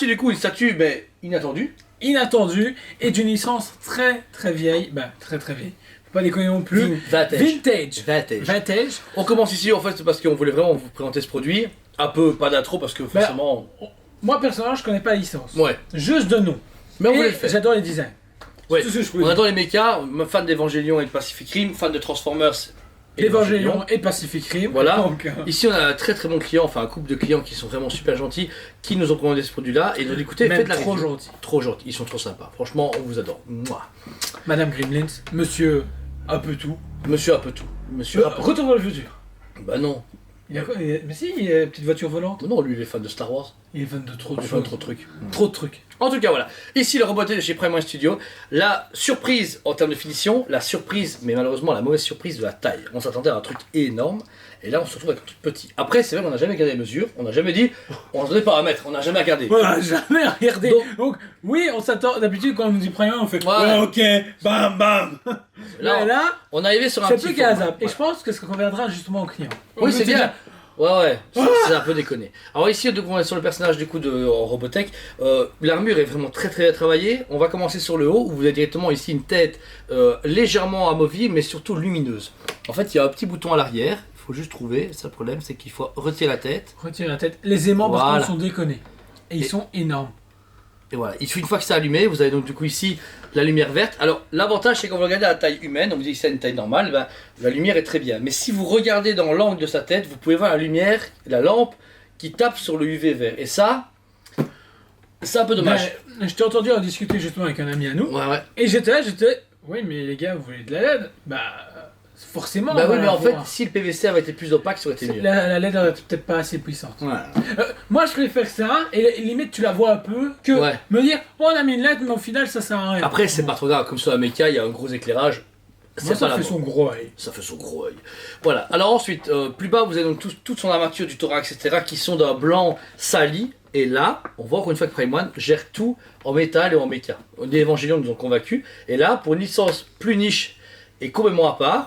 du coup une statue inattendue. Inattendu et d'une licence très très vieille, très très vieille, faut pas déconner non plus. Vintage. On commence ici en fait parce qu'on voulait vraiment vous présenter ce produit, un peu pas d'intro parce que forcément... Moi personnellement je connais pas la licence, juste de nom, mais on voulait le faire. J'adore les designs, tout ce que je on adore les mechas, fan d'Evangelion et de Pacific Rim, fan de Transformers Evangelion et Pacific Rim. Voilà. Donc, ici on a un très très bon client, enfin un couple de clients qui sont vraiment super gentils, qui nous ont commandé ce produit-là et nous ont dit écoutez, faites la trop review. gentils. Trop gentils, ils sont trop sympas. Franchement, on vous adore. Mouah. Madame Gremlins, Monsieur un peu tout. Monsieur un peu tout. Monsieur un peu Retour vers le futur. Bah non. Il y a quoi? Mais si, il y a une petite voiture volante. Non, lui il est fan de Star Wars. Il est fan de trop de choses. Trop de trucs. Trop de trucs. En tout cas, voilà. Ici, le roboté de chez Prime One Studio. La surprise en termes de finition, la surprise, mais malheureusement la mauvaise surprise de la taille. On s'attendait à un truc énorme, et là on se retrouve avec un truc petit. Après, c'est vrai qu'on n'a jamais regardé les mesures, on n'a jamais dit, on se donnait paramètres, on n'a jamais regardé. On n'a jamais regardé. Donc, oui, on s'attend. D'habitude, quand on nous dit Prime One, on fait ok, bam bam. Là, on est arrivé sur un petit. C'est plus qu'un zap. Et je pense que ce qu'on reviendra justement au client. Oui, c'est bien. Ouais, c'est un peu déconné. Alors ici, on est sur le personnage du coup de Robotech. L'armure est vraiment très très bien travaillée. On va commencer sur le haut où vous avez directement ici une tête légèrement amovible mais surtout lumineuse. En fait, il y a un petit bouton à l'arrière. Il faut juste trouver. Ça, le problème, c'est qu'il faut retirer la tête. Les aimants par contre sont déconnés. Et ils sont énormes. Et voilà, une fois que c'est allumé, vous avez donc du coup ici la lumière verte. Alors l'avantage c'est quand vous regardez à la taille humaine, on vous dit que c'est une taille normale, la lumière est très bien. Mais si vous regardez dans l'angle de sa tête, vous pouvez voir la lumière, la lampe qui tape sur le UV vert. Et ça, c'est un peu dommage. Je t'ai entendu en discuter justement avec un ami à nous. Et j'étais là, oui mais les gars, vous voulez de la LED? Forcément. Oui, mais en fait, si le PVC avait été plus opaque, ça aurait été mieux. La LED aurait peut-être pas assez puissante. Moi, je préfère ça, et limite, tu la vois un peu, que me dire, on a mis une LED, mais au final, ça sert à rien. Après, c'est pas trop grave, comme sur la méca, il y a un gros éclairage. Ça fait son gros œil. Ça fait son gros œil. Voilà. Alors ensuite, plus bas, vous avez donc toute son armature du thorax, etc., qui sont d'un blanc sali. Et là, on voit encore une fois que Prime One gère tout en métal et en méca. Les Evangelions nous ont convaincus. Et là, pour une licence plus niche, et complètement à part.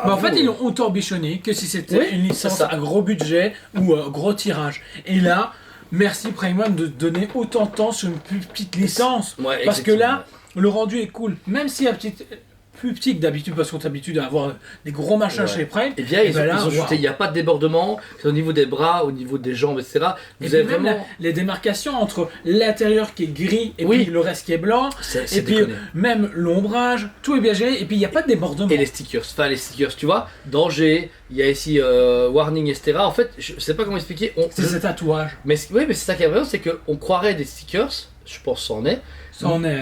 En fait, ils l'ont autant bichonné que si c'était une licence à gros budget ou gros tirage. Et là, merci Prime One de donner autant de temps sur une plus petite licence. Parce que là, le rendu est cool. Même si la petite. Plus petit que d'habitude parce qu'on s'habitue à avoir des gros machins chez Prime. Et bien, ils ont jeté, il n'y a pas de débordement, c'est au niveau des bras, au niveau des jambes, etc. Vous avez vraiment les démarcations entre l'intérieur qui est gris et puis le reste qui est blanc. Et puis même l'ombrage, tout est bien géré et puis il n'y a pas de débordement. Et les stickers, tu vois, danger, il y a ici warning, etc. En fait, je sais pas comment expliquer. C'est ce tatouage. Mais c'est ça qui est vrai, c'est qu'on croirait des stickers, je pense que ça en est.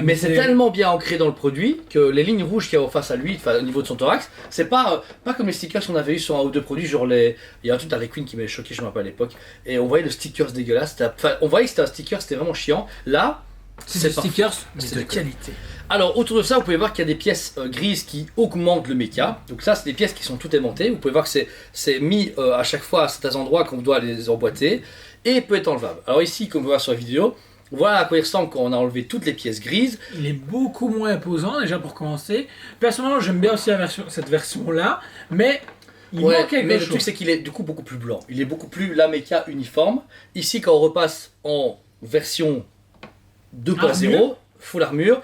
Mais c'est c'est tellement bien ancré dans le produit que les lignes rouges qu'il y a face à lui, au niveau de son thorax, c'est pas comme les stickers qu'on avait eu sur un ou deux produits, genre il y a un truc d'Harley Quinn qui m'avait choqué, je me rappelle à l'époque, et on voyait le stickers dégueulasse, on voyait que c'était un sticker, c'était vraiment chiant. Là, c'est des stickers de qualité. Alors autour de ça, vous pouvez voir qu'il y a des pièces grises qui augmentent le méca. Donc ça, c'est des pièces qui sont toutes aimantées. Vous pouvez voir que c'est mis à chaque fois à certains endroits qu'on doit les emboîter et peut être enlevable. Alors ici, comme vous voyez sur la vidéo, voilà à quoi il ressemble quand on a enlevé toutes les pièces grises. Il est beaucoup moins imposant déjà pour commencer. Personnellement, j'aime bien aussi cette version-là, mais il manque quelque chose. Le truc c'est qu'il est du coup beaucoup plus blanc. Il est beaucoup plus la méca uniforme. Ici, quand on repasse en version 2.0, full armure.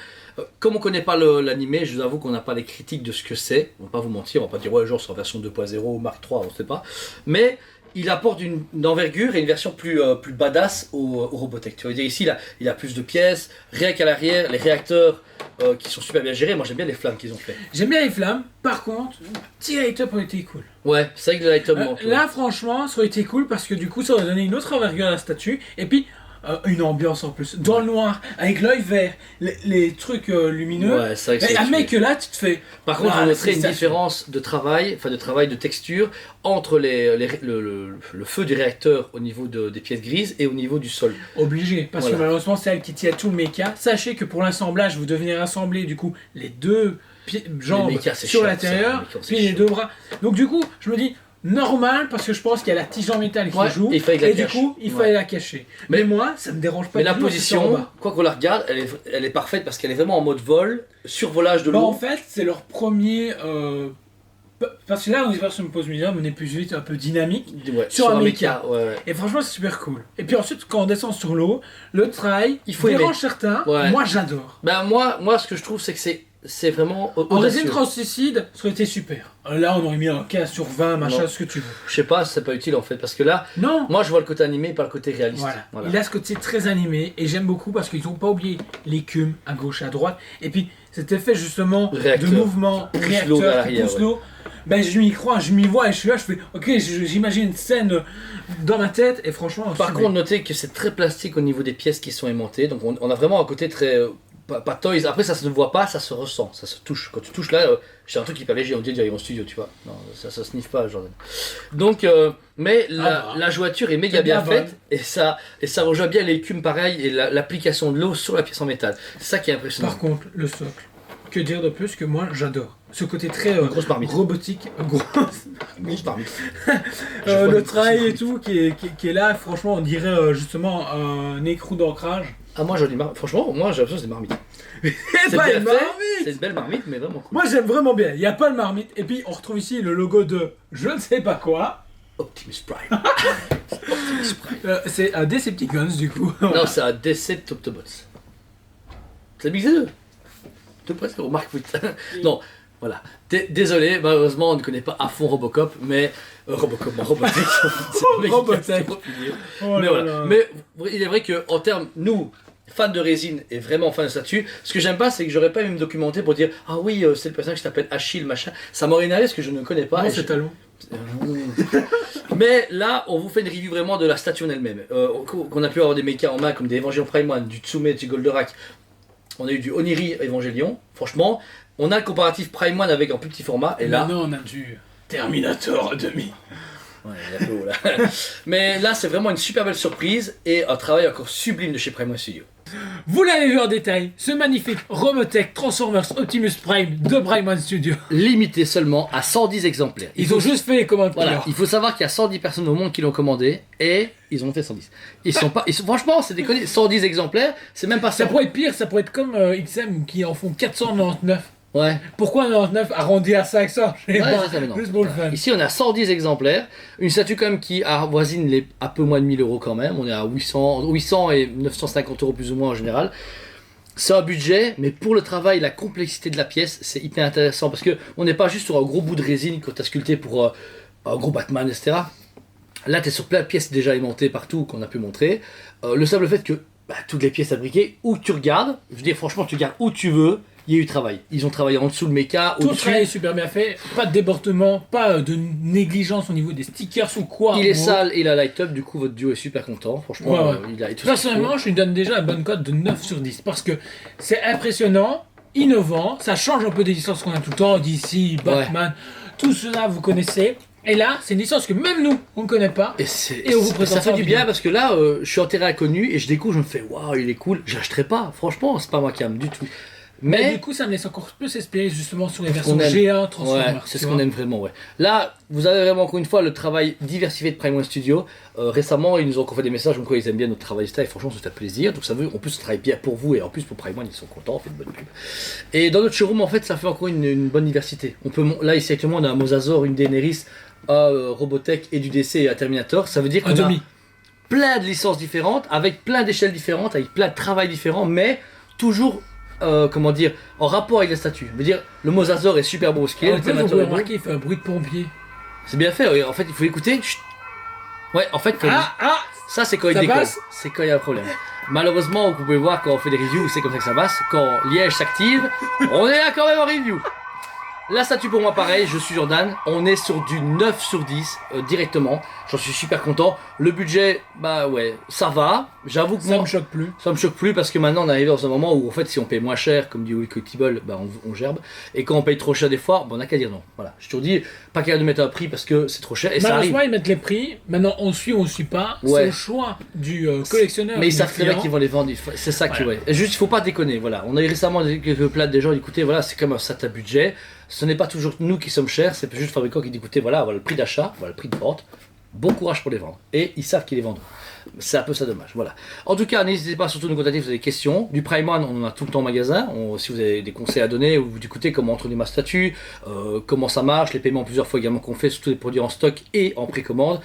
Comme on connaît pas l'animé, je vous avoue qu'on n'a pas les critiques de ce que c'est. On va pas vous mentir, on va pas dire ouais genre c'est en version 2.0 ou Mark 3, on sait pas. Mais il apporte une envergure et une version plus badass au Robotech. Tu vas dire ici, il a plus de pièces, rien qu'à l'arrière, les réacteurs qui sont super bien gérés. Moi j'aime bien les flammes qu'ils ont fait. J'aime bien les flammes, par contre, petit light-up aurait été cool. Ouais, c'est vrai que le light-up manque. Là franchement, ça aurait été cool parce que du coup ça aurait donné une autre envergure à la statue. Et puis une ambiance en plus, dans le noir, avec l'œil vert, les trucs lumineux. Ouais, c'est vrai que un mec là, tu te fais. Par contre, vous noterez une différence de travail, de texture entre le feu du réacteur au niveau des pièces grises et au niveau du sol. Obligé, parce que malheureusement, c'est elle qui tient tout le méca. Sachez que pour l'assemblage, vous devez assembler du coup les deux jambes sur l'intérieur, puis les deux bras. Donc du coup, je me dis. Normal parce que je pense qu'il y a la tige en métal qui joue et du coup il fallait la cacher. Mais moi ça me dérange pas. Mais la position, quoi qu'on la regarde, elle est parfaite parce qu'elle est vraiment en mode vol, survolage de l'eau. En fait c'est leur premier Parce que là, on version pause médium, on est plus vite un peu dynamique sur un méca. Ouais. Et franchement, c'est super cool. Et puis ensuite, quand on descend sur l'eau, le trail, il faut dérange certains. Ouais. Moi, j'adore. Moi, ce que je trouve, c'est que c'est vraiment en résine translucide, ça aurait été super. Là, on aurait mis un 15 sur 20, machin, ce que tu veux. Je sais pas, c'est pas utile en fait, parce que là, moi je vois le côté animé et pas le côté réaliste. Voilà. Il a ce côté très animé, et j'aime beaucoup parce qu'ils n'ont pas oublié l'écume à gauche et à droite. Et puis cet effet justement de mouvement, réacteur, qui pousse l'eau. Ben, je m'y crois, je m'y vois et je suis là, je fais ok, j'imagine une scène dans ma tête et franchement. Par contre, notez que c'est très plastique au niveau des pièces qui sont aimantées, donc on a vraiment un côté très. Pas toys, après ça se ne voit pas, ça se ressent, ça se touche. Quand tu touches là, j'ai un truc hyper léger, on dit d'aller en studio, tu vois. Non, ça sniffe pas, Jordan. Donc, mais la jointure est méga bien faite et ça rejoint bien l'écume pareil et l'application de l'eau sur la pièce en métal. C'est ça qui est impressionnant. Par contre, le socle, que dire de plus que moi j'adore. Ce côté très robotique, grosse marmite. Le trail et tout qui est là, franchement, on dirait justement un écrou d'ancrage. Ah, moi, franchement, moi j'ai l'impression que c'est des marmites. C'est pas une marmite. C'est une belle marmite, mais vraiment cool. Moi j'aime vraiment bien, il n'y a pas de marmite. Et puis on retrouve ici le logo de je ne sais pas quoi. Optimus Prime. C'est un Decepticons du coup. Non, c'est un Deceptoctobots. C'est mixé deux. Tout près, c'est Mark Witt. Non, voilà. Désolé, malheureusement, on ne connaît pas à fond Robocop, mais. Robotech. Robotech. Mais voilà. Mais il est vrai qu'en termes, nous, fans de résine et vraiment fans de statue, ce que j'aime pas, c'est que j'aurais pas aimé me documenter pour dire ah oui, c'est le personnage qui s'appelle Achille, machin. Ça m'aurait énervé parce que je ne connais pas. Non, c'est Talon. Mais là, on vous fait une review vraiment de la statue en elle-même. Qu'on a pu avoir des mechas en main comme des Evangelion Prime One, du Tsume, du Goldorak. On a eu du Oniri Evangelion. Franchement, on a le comparatif Prime One avec un plus petit format. Et là, on a du Terminator 2000. Ouais, il y a peu, là. Mais là, c'est vraiment une super belle surprise et un travail encore sublime de chez Prime One Studio. Vous l'avez vu en détail, ce magnifique Robotech Transformers Optimus Prime de Prime One Studio. Limité seulement à 110 exemplaires. Ils ont juste fait les commandes. Voilà, il faut savoir qu'il y a 110 personnes au monde qui l'ont commandé et ils ont fait 110. Franchement, c'est déconné, 110 exemplaires, c'est même pas ça. Ça pourrait être pire, ça pourrait être comme XM qui en font 499. Ouais. Pourquoi 99 arrondi à 500? Juste pour le fun. Ici, on a 110 exemplaires. Une statue quand même qui avoisine les à peu moins de 1000 € quand même. On est à 800 et 950 € plus ou moins en général. C'est un budget, mais pour le travail, la complexité de la pièce, c'est hyper intéressant parce que on n'est pas juste sur un gros bout de résine que tu as sculpté pour un gros Batman, etc. Là, tu es sur plein de pièces déjà aimantées partout qu'on a pu montrer. Le simple fait que toutes les pièces fabriquées, où tu regardes, je veux dire franchement, tu regardes où tu veux. Il y a eu travail. Ils ont travaillé en dessous le méca, au-dessus. Tout le travail est super bien fait. Pas de débordement, pas de négligence au niveau des stickers ou quoi. Il est sale et il a light up, du coup votre duo est super content. Franchement, il a tout. Personnellement, je lui donne déjà la bonne cote de 9 sur 10 parce que c'est impressionnant, innovant, ça change un peu des licences qu'on a tout le temps, DC, Batman, tout cela vous connaissez. Et là, c'est une licence que même nous, on ne connaît pas. Et on vous présente ça fait du bien parce que là, je suis en terrain inconnu et je découvre, je me fais waouh, il est cool. J'achèterai pas, franchement, c'est pas moi qui aime du tout. Mais du coup, ça me laisse encore plus espérer justement sur les versions G1 Transformers. Ouais, c'est ce qu'on aime vraiment, ouais. Là, vous avez vraiment encore une fois le travail diversifié de Prime One Studio. Récemment, ils nous ont encore fait des messages comme quoi ils aiment bien notre travail et franchement, ça fait plaisir. Donc ça veut, en plus, ça travaille bien pour vous et en plus pour Prime One, ils sont contents, on fait de bonnes pubs. Et dans notre showroom, en fait, ça fait encore une bonne diversité. Là, ici actuellement, on a un Mosasaur, une Daenerys, un Robotech et du DC et un Terminator. Ça veut dire qu'on a plein de licences différentes, avec plein d'échelles différentes, avec plein de travail différents, mais toujours en rapport avec la statue. Je veux dire, le Mosasaur est super beau, ce qu'il est. Vous pouvez remarquer, il fait un bruit de pompier. C'est bien fait, en fait, il faut écouter. Chut. Ouais, en fait, ça c'est quand il décolle. C'est quand il y a un problème. Malheureusement, vous pouvez voir quand on fait des reviews, c'est comme ça que ça passe. Quand Liège s'active, on est là quand même en review. La statue pour moi pareil, je suis Jordan, on est sur du 9 sur 10 directement, j'en suis super content. Le budget, bah ouais, ça va, j'avoue que ça me choque plus. Ça me choque plus parce que maintenant on est arrivé dans un moment où en fait si on paye moins cher, comme dit Will Collectible, bah on gerbe. Et quand on paye trop cher des fois, bah on n'a qu'à dire non. Voilà, je te dis, pas qu'à nous mettre un prix parce que c'est trop cher et ça arrive. Malheureusement ils mettent les prix, maintenant on suit ou on suit pas, c'est le choix du collectionneur. Mais ils savent très bien qu'ils vont les vendre, c'est ça qui Et juste il faut pas déconner, voilà. On a eu récemment quelques plates des gens, écoutez voilà c'est comme un SAT à budget. Ce n'est pas toujours nous qui sommes chers, c'est juste le fabricant qui dit écoutez voilà le prix d'achat, voilà le prix de vente, bon courage pour les vendre. Et ils savent qu'ils les vendent. C'est un peu ça dommage, voilà. En tout cas, n'hésitez pas surtout à nous contacter si vous avez des questions. Du Prime One, on en a tout le temps au magasin. Si vous avez des conseils à donner, ou vous écoutez comment entraîner ma statue, comment ça marche, les paiements plusieurs fois également qu'on fait, surtout les produits en stock et en précommande.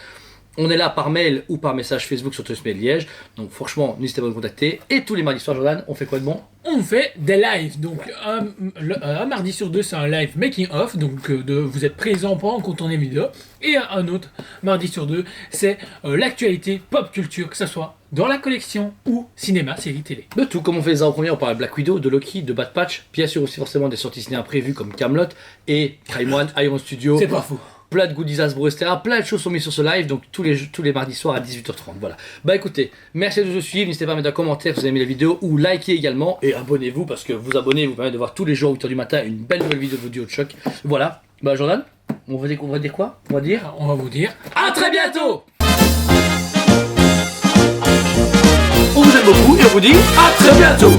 On est là par mail ou par message Facebook sur Tourisme Liège. Donc franchement, n'hésitez pas à nous contacter. Et tous les mardis soirs, Jordan, on fait quoi de bon? On fait des lives. Donc un mardi sur deux, c'est un live making of. Donc vous êtes présent pendant qu'on tourne les vidéos. Et un autre mardi sur deux, c'est l'actualité pop culture, que ce soit dans la collection ou cinéma, série, télé. De tout, comme on fait les en première, on parle de Black Widow, de Loki, de Bad Patch. Bien sûr aussi forcément des sorties ciné imprévues comme Camelot et Prime One, Iron Studio. C'est pas fou. Plein de goodies Hasbro, etc. Plein de choses sont mises sur ce live, donc tous les mardis soirs à 18h30. Voilà. Bah écoutez, merci de nous suivre. N'hésitez pas à mettre un commentaire si vous avez aimé la vidéo ou likez également. Et abonnez-vous parce que vous abonner vous permet de voir tous les jours à 8h du matin une belle nouvelle vidéo de choc. Voilà. Bah Jordan, on va dire quoi? On va vous dire à très bientôt. On vous aime beaucoup et on vous dit à très bientôt.